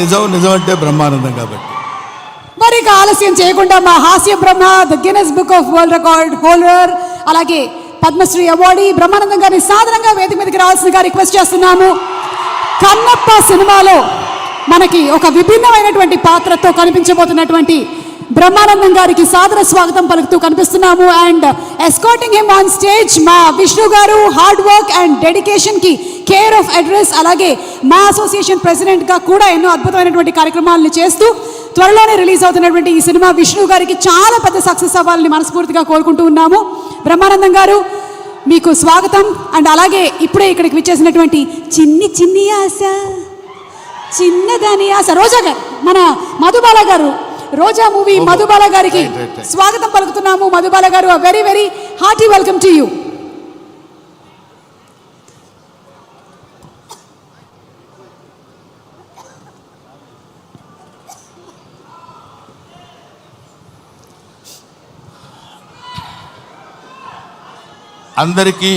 నిజం అంటే బ్రహ్మానందం కాబట్టి. మరి ఇక ఆలస్యం చేయకుండా మా హాస్య బ్రహ్మ, the Guinness book of world record holder, అలాగే పద్మశ్రీ అవార్డీ బ్రహ్మానందం గారిని సాధారణంగా వేదిక మీదకి రావాల్సిందిగా రిక్వెస్ట్ చేస్తున్నాము. కన్నప్ప సినిమాలో మనకి ఒక విభిన్నమైనటువంటి పాత్రతో కనిపించబోతున్నటువంటి బ్రహ్మానందం గారికి సాదర స్వాగతం పలుకుతూ కనిపిస్తున్నాము. And escorting him on stage మా Vishnu garu, hard work and dedication కి కేర్ ఆఫ్ అడ్రస్, అలాగే మా అసోసియేషన్ ప్రెసిడెంట్ గా కూడా ఎన్నో అద్భుతమైనటువంటి కార్యక్రమాలను చేస్తూ త్వరలోనే రిలీజ్ అవుతున్నటువంటి ఈ సినిమా విష్ణు గారికి చాలా పెద్ద సక్సెస్ అవ్వాలని మనస్ఫూర్తిగా కోరుకుంటూ ఉన్నాము. బ్రహ్మానందం గారు, మీకు స్వాగతం. అండ్ అలాగే ఇప్పుడే ఇక్కడికి విచ్చేసినటువంటి చిన్ని ఆశ, చిన్నదాని ఆశ రోజా గారు, మన మధుబాల గారు, రోజా మూవీ మధుబాల గారికి స్వాగతం పలుకుతున్నాము. మధుబాల గారు, very very hearty welcome to you. అందరికీ